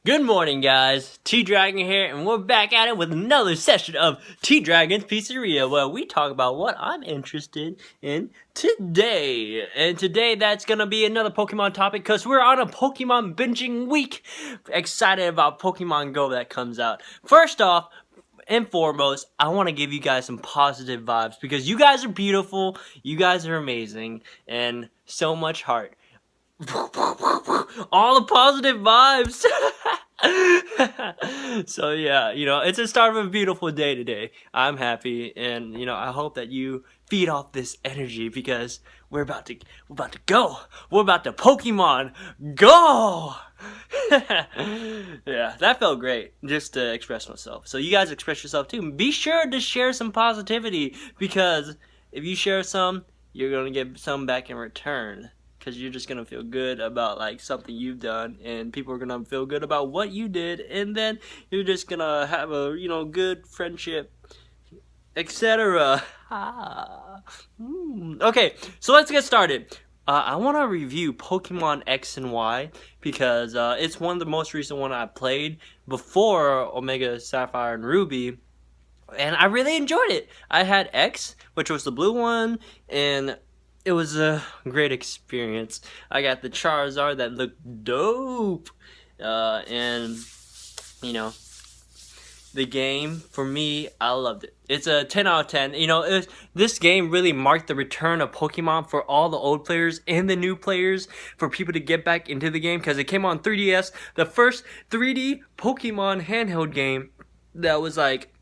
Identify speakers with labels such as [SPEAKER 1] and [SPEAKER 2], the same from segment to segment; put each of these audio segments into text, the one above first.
[SPEAKER 1] Good morning, guys. RealTdragon here, and we're back at it with another session of RealTdragon's Pizzeria, where we talk about what I'm interested in today. And today, that's gonna be another Pokemon topic, because we're on a Pokemon binging week. Excited about Pokemon Go that comes out. First off, and foremost, I want to give you guys some positive vibes, because you guys are beautiful, you guys are amazing, and so much heart. All the positive vibes. So yeah, it's the start of a beautiful day today. I'm happy, and I hope that you feed off this energy, because we're about to go. We're about to Pokemon Go. Yeah, that felt great, just to express myself. So you guys express yourself too. Be sure to share some positivity, because if you share some, you're gonna get some back in return. Because you're just gonna feel good about like something you've done, and people are gonna feel good about what you did, and then you're just gonna have a good friendship, etc. Okay, so let's get started. I want to review Pokemon X and Y, because it's one of the most recent one I played before Omega Sapphire and Ruby, and I really enjoyed it. I had X, which was the blue one, and it was a great experience. I got the Charizard that looked dope. And, the game, for me, I loved it. It's a 10 out of 10. This game really marked the return of Pokemon for all the old players and the new players, for people to get back into the game, because it came on 3DS, the first 3D Pokemon handheld game that was like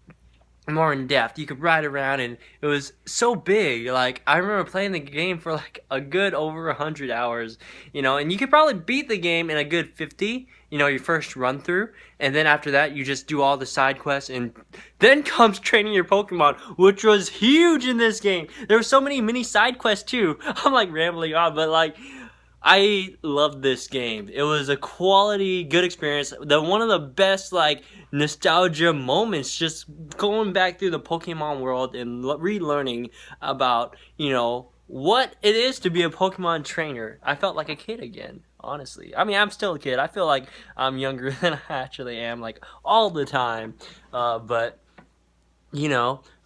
[SPEAKER 1] more in depth. You could ride around, and it was so big. Like, I remember playing the game for like a good over 100 hours, and you could probably beat the game in a good 50, your first run through, and then after that you just do all the side quests, and then comes training your Pokemon, which was huge in this game. There were so many mini side quests too. I'm like rambling on, but like, I loved this game. It was a quality, good experience. One of the best like nostalgia moments, just going back through the Pokemon world and relearning about what it is to be a Pokemon trainer. I felt like a kid again, honestly. I mean, I'm still a kid. I feel like I'm younger than I actually am, like all the time. But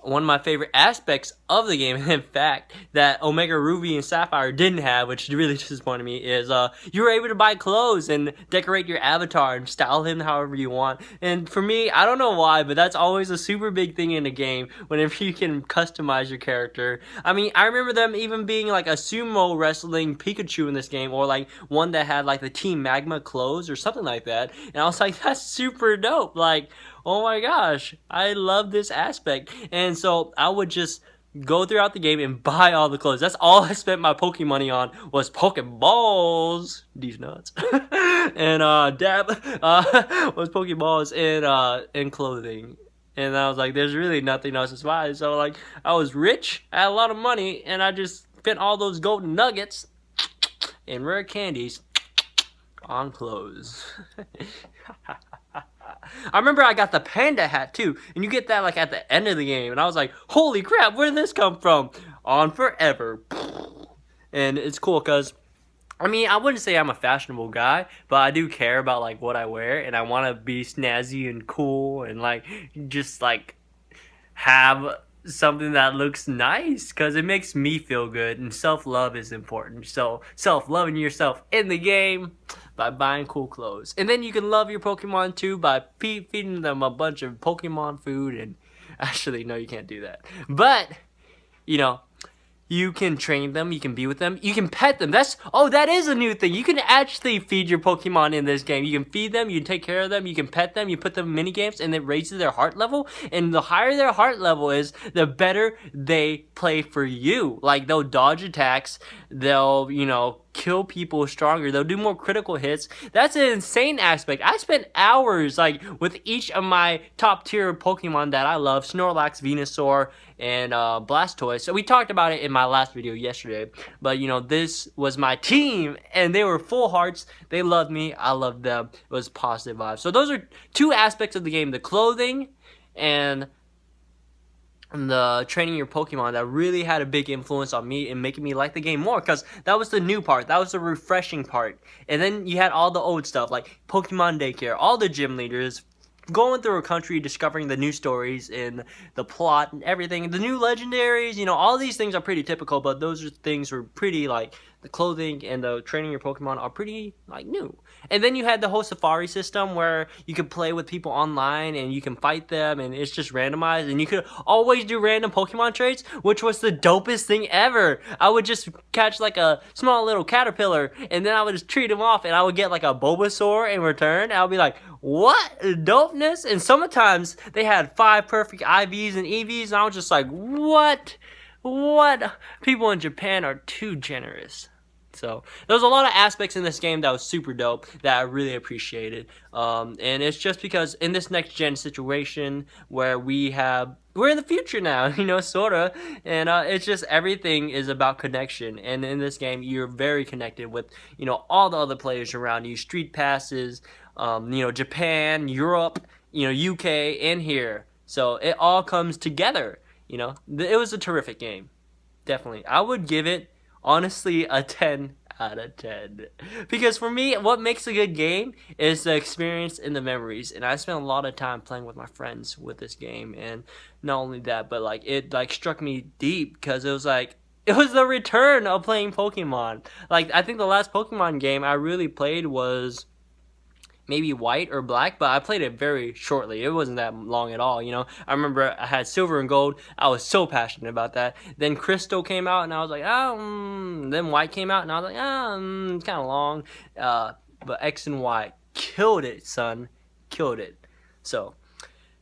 [SPEAKER 1] one of my favorite aspects of the game, in fact, that Omega Ruby and Sapphire didn't have, which really disappointed me, is you were able to buy clothes and decorate your avatar and style him however you want. And for me, I don't know why, but that's always a super big thing in a game, whenever you can customize your character. I mean, I remember them even being like a sumo wrestling Pikachu in this game, or like one that had like the Team Magma clothes or something like that. And I was like, that's super dope. Like, oh my gosh, I love this aspect. And so I would just go throughout the game and buy all the clothes. That's all I spent my Poke money on, was Pokeballs. These nuts. And dab was Pokeballs and clothing. And I was like, there's really nothing else to buy. So like, I was rich, I had a lot of money, and I just spent all those golden nuggets and rare candies on clothes. I remember I got the panda hat too, and you get that like at the end of the game, and I was like, holy crap, where did this come from? On forever. And it's cool, because I mean, I wouldn't say I'm a fashionable guy, but I do care about like what I wear, and I want to be snazzy and cool, and like just like have something that looks nice, because it makes me feel good, and self-love is important. So self-loving yourself in the game by buying cool clothes, and then you can love your Pokemon too by feeding them a bunch of Pokemon food. And actually, no, you can't do that, but you can train them, you can be with them, you can pet them. That is a new thing. You can actually feed your Pokemon in this game. You can feed them, you can take care of them, you can pet them, you put them in mini games, and it raises their heart level. And the higher their heart level is, the better they play for you. Like, they'll dodge attacks, they'll, kill people stronger, they'll do more critical hits. That's an insane aspect. I spent hours like with each of my top tier Pokemon that I love: Snorlax, Venusaur, and Blastoise. So we talked about it in my last video yesterday, but this was my team, and they were full hearts. They loved me, I loved them. It was positive vibes. So those are two aspects of the game: the clothing and the training your Pokemon that really had a big influence on me and making me like the game more, because that was the new part, that was the refreshing part. And then you had all the old stuff like Pokemon Daycare, all the gym leaders going through a country, discovering the new stories and the plot and everything, the new legendaries, you know, all these things are pretty typical, but those things were pretty, like, the clothing and the training your Pokemon are pretty, like, new. And then you had the whole safari system where you could play with people online and you can fight them and it's just randomized, and you could always do random Pokemon traits, which was the dopest thing ever. I would just catch like a small little caterpillar and then I would just treat him off and I would get like a Bulbasaur in return. I would be like, what dopeness? And sometimes they had 5 perfect IVs and EVs and I was just like, what? People in Japan are too generous. So there was a lot of aspects in this game that was super dope that I really appreciated. And it's just because in this next gen situation where we're in the future now, you know, sorta, and it's just everything is about connection. And in this game, you're very connected with, you know, all the other players around you, street passes, you know, Japan, Europe, you know, UK, and here. So it all comes together. You know, it was a terrific game. Definitely, I would give it, honestly, a 10 out of 10. Because for me, what makes a good game is the experience and the memories. And I spent a lot of time playing with my friends with this game. And not only that, but like it like struck me deep because it was like, it was the return of playing Pokemon. Like, I think the last Pokemon game I really played was maybe white or black, but I played it very shortly. It wasn't that long at all, you know. I remember I had silver and gold. I was so passionate about that. Then crystal came out and I was like, then white came out and I was like, it's kind of long. But X and Y killed it, son. Killed it. So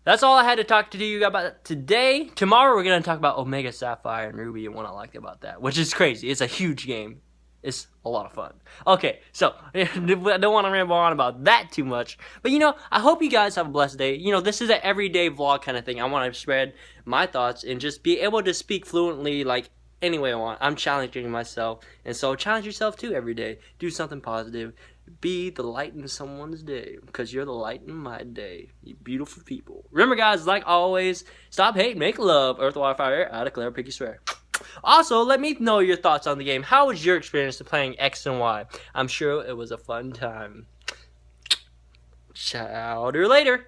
[SPEAKER 1] that's all I had to talk to you about today. Tomorrow we're going to talk about Omega Sapphire and Ruby and what I liked about that, which is crazy. It's a huge game. It's a lot of fun. Okay, so I don't want to ramble on about that too much. But, you know, I hope you guys have a blessed day. You know, this is an everyday vlog kind of thing. I want to spread my thoughts and just be able to speak fluently, like, any way I want. I'm challenging myself. And so challenge yourself, too, every day. Do something positive. Be the light in someone's day. Because you're the light in my day. You beautiful people. Remember, guys, like always, stop hate, make love. Earth, water, fire, I declare, pinky swear. Also, let me know your thoughts on the game. How was your experience of playing X and Y? I'm sure it was a fun time. Ciao to later.